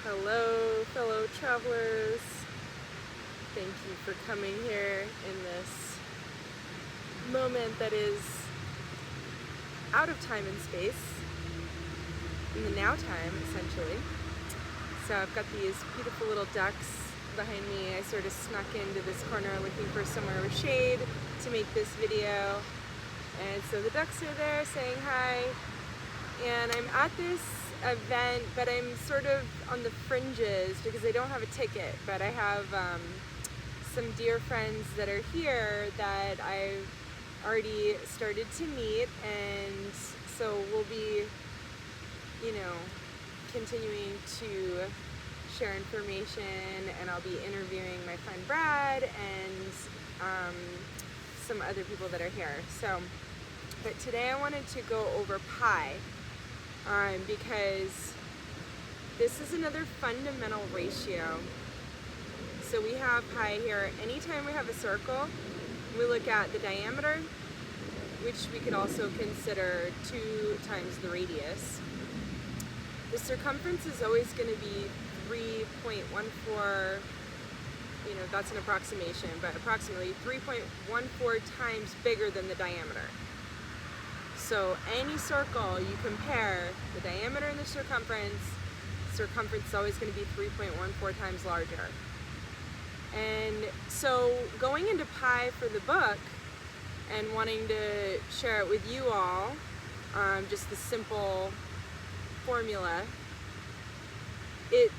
Hello, fellow travelers. Thank you for coming here in this moment that is out of time and space, in the now time, essentially. So I've got these beautiful little ducks behind me. I sort of snuck into this corner looking for somewhere with shade to make this video. And so the ducks are there saying hi. And I'm at this event, but I'm sort of on the fringes because I don't have a ticket, but I have some dear friends that are here that I've already started to meet, and so we'll be, continuing to share information, and I'll be interviewing my friend Brad and some other people that are here. But today I wanted to go over pi. Because this is another fundamental ratio. So we have pi here. Anytime we have a circle, we look at the diameter, which we could also consider 2 times the radius. The circumference is always going to be 3.14, that's an approximation, but approximately 3.14 times bigger than the diameter. So any circle, you compare the diameter and the circumference is always going to be 3.14 times larger. And so going into pi for the book and wanting to share it with you all, just the simple formula, it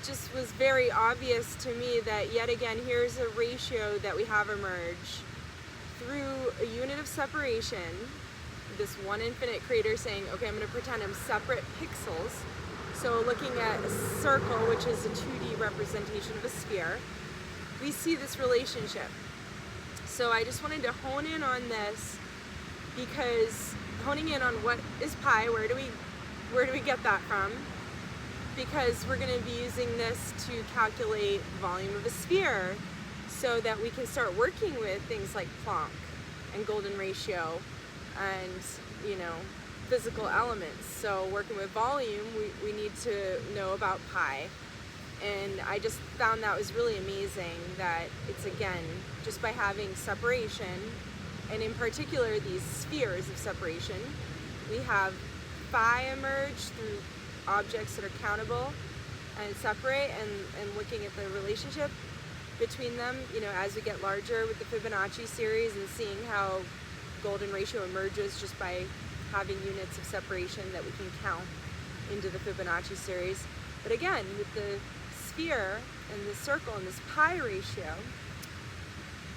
just was very obvious to me that yet again, here's a ratio that we have emerged through a unit of separation. This one infinite creator saying, okay, I'm going to pretend I'm separate pixels. So looking at a circle, which is a 2D representation of a sphere, we see this relationship. So I just wanted to hone in on this, because honing in on what is pi, where do we get that from? Because we're going to be using this to calculate the volume of a sphere so that we can start working with things like Planck and golden ratio and physical elements. So working with volume, we need to know about pi, and I just found that was really amazing that it's, again, just by having separation, and in particular these spheres of separation, we have phi emerge through objects that are countable and separate, and looking at the relationship between them, as we get larger with the Fibonacci series, and seeing how golden ratio emerges just by having units of separation that we can count into the Fibonacci series. But again, with the sphere and the circle and this pi ratio.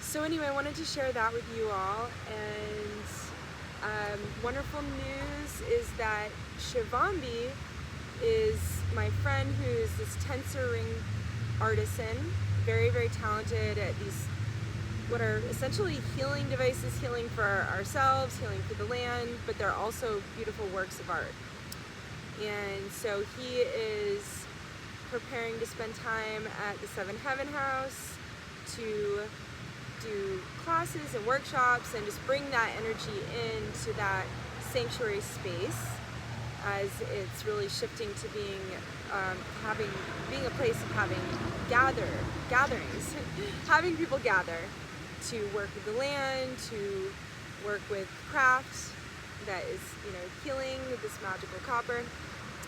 So anyway, I wanted to share that with you all. And wonderful news is that Shivambi is my friend who's this tensor ring artisan, very, very talented at these what are essentially healing devices, healing for ourselves, healing for the land, but they're also beautiful works of art. And so he is preparing to spend time at the Seven Heaven House to do classes and workshops and just bring that energy into that sanctuary space, as it's really shifting to being a place of having gatherings, having people gather to work with the land, to work with craft that is, healing with this magical copper.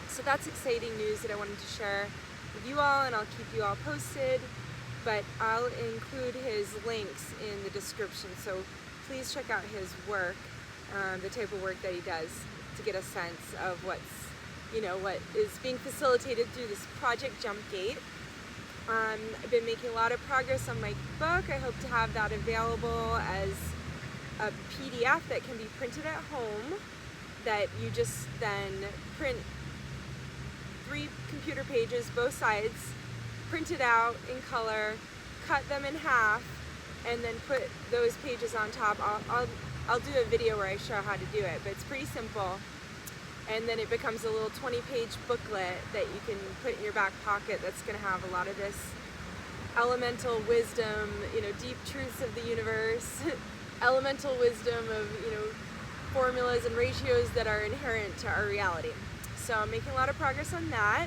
So that's exciting news that I wanted to share with you all, and I'll keep you all posted. But I'll include his links in the description, so please check out his work, the type of work that he does, to get a sense of what is being facilitated through this Project Jump Gate. I've been making a lot of progress on my book. I hope to have that available as a PDF that can be printed at home, that you just then print 3 computer pages, both sides, print it out in color, cut them in half, and then put those pages on top. I'll do a video where I show how to do it, but it's pretty simple. And then it becomes a little 20-page booklet that you can put in your back pocket that's going to have a lot of this elemental wisdom, deep truths of the universe, elemental wisdom of, formulas and ratios that are inherent to our reality. So I'm making a lot of progress on that.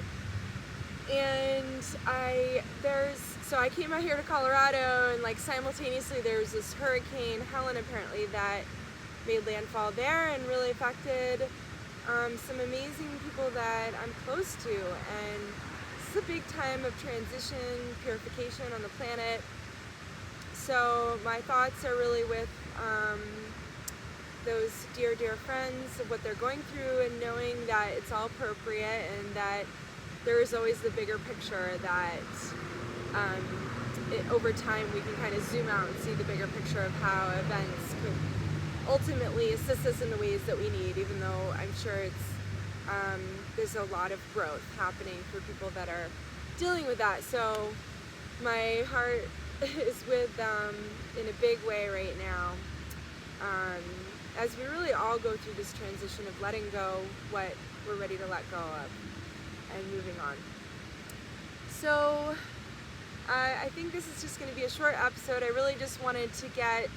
And so I came out here to Colorado, and like simultaneously there was this hurricane, Helen apparently, that made landfall there and really affected some amazing people that I'm close to. And this is a big time of transition, purification on the planet. So my thoughts are really with those dear, dear friends, of what they're going through, and knowing that it's all appropriate and that there is always the bigger picture, that over time we can kind of zoom out and see the bigger picture of how events could ultimately assist us in the ways that we need, even though I'm sure there's a lot of growth happening for people that are dealing with that. So my heart is with them in a big way right now, as we really all go through this transition of letting go what we're ready to let go of and moving on. So I think this is just going to be a short episode. I really just wanted to get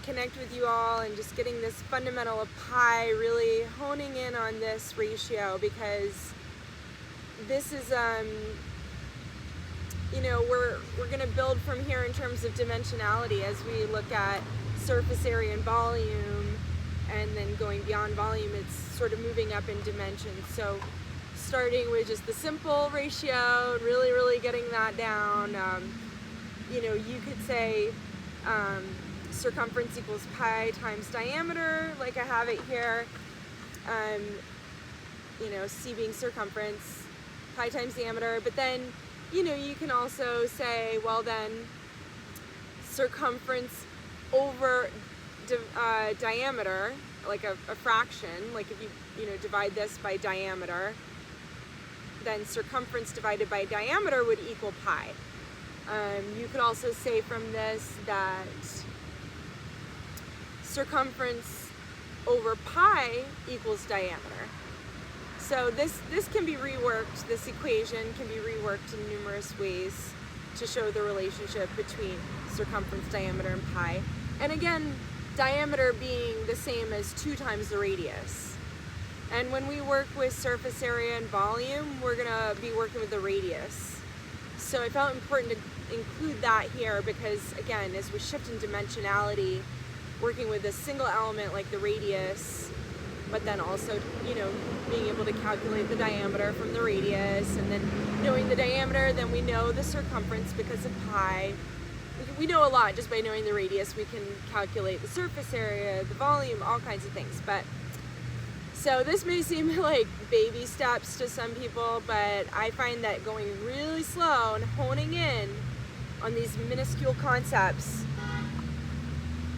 connect with you all, and just getting this fundamental of pi, really honing in on this ratio, because this is we're going to build from here in terms of dimensionality as we look at surface area and volume, and then going beyond volume, it's sort of moving up in dimensions. So starting with just the simple ratio, really getting that down. You could say circumference equals pi times diameter, like I have it here. C being circumference, pi times diameter. But then, you can also say, well then, circumference over diameter, like a fraction, like if you divide this by diameter, then circumference divided by diameter would equal pi. You could also say from this that circumference over pi equals diameter. So this can be reworked, this equation can be reworked in numerous ways to show the relationship between circumference, diameter, and pi. And again, diameter being the same as 2 times the radius. And when we work with surface area and volume, we're going to be working with the radius. So I felt important to include that here because, again, as we shift in dimensionality, working with a single element like the radius, but then also, being able to calculate the diameter from the radius, and then knowing the diameter, then we know the circumference because of pi. We know a lot just by knowing the radius. We can calculate the surface area, the volume, all kinds of things. So this may seem like baby steps to some people, but I find that going really slow and honing in on these minuscule concepts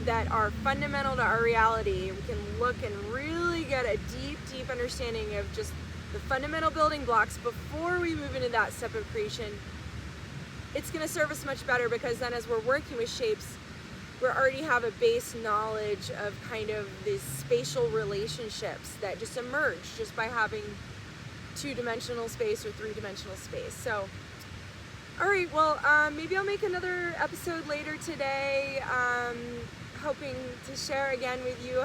that are fundamental to our reality, we can look and really get a deep understanding of just the fundamental building blocks before we move into that step of creation. It's going to serve us much better because then as we're working with shapes, we already have a base knowledge of kind of these spatial relationships that just emerge just by having 2-dimensional space or 3-dimensional space. So, all right, well, maybe I'll make another episode later today, hoping to share again with you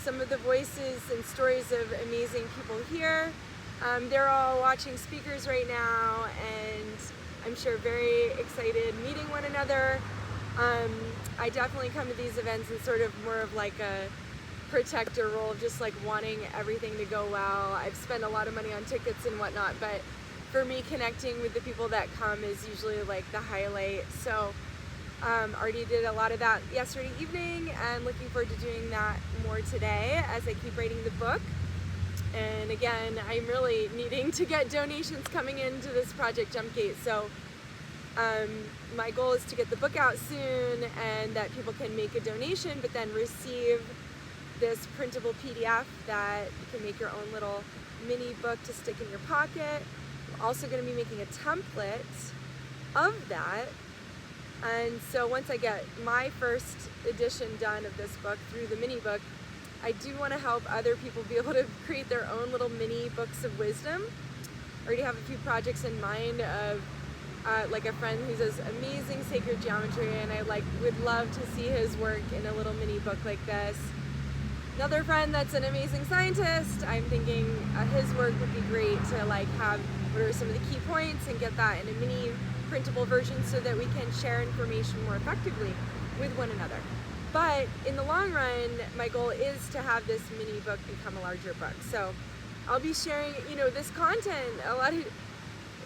some of the voices and stories of amazing people here. They're all watching speakers right now, and I'm sure very excited meeting one another. I definitely come to these events in sort of more of like a protector role, just like wanting everything to go well. I've spent a lot of money on tickets and whatnot, but for me, connecting with the people that come is usually like the highlight. So already did a lot of that yesterday evening, and looking forward to doing that more today as I keep writing the book. And again, I'm really needing to get donations coming into this project Jumpgate. So my goal is to get the book out soon, and that people can make a donation, but then receive this printable PDF that you can make your own little mini book to stick in your pocket. We're also going to be making a template of that. And so once I get my first edition done of this book through the mini book, I do want to help other people be able to create their own little mini books of wisdom. I already have a few projects in mind of like a friend who does amazing sacred geometry, and I would love to see his work in a little mini book like this. Another friend that's an amazing scientist, I'm thinking his work would be great to like have what are some of the key points and get that in a mini printable version so that we can share information more effectively with one another. But in the long run, my goal is to have this mini book become a larger book. So I'll be sharing, this content,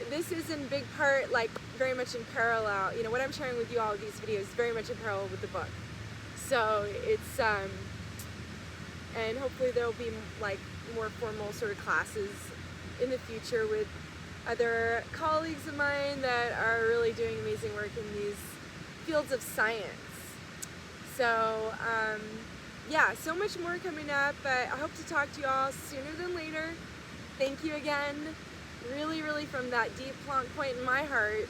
this is in big part like very much in parallel. What I'm sharing with you all of these videos is very much in parallel with the book. So it's, and hopefully there'll be like more formal sort of classes in the future with other colleagues of mine that are really doing amazing work in these fields of science. So yeah, so much more coming up, but I hope to talk to you all sooner than later. Thank you again, really, really from that deep Planck point in my heart.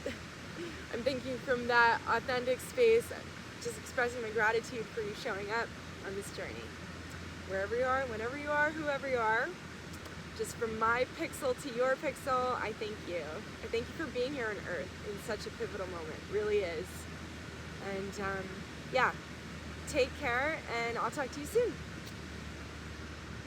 I'm thinking from that authentic space, just expressing my gratitude for you showing up on this journey. Wherever you are, whenever you are, whoever you are, just from my pixel to your pixel, I thank you. I thank you for being here on Earth in such a pivotal moment, it really is. And yeah, take care, and I'll talk to you soon.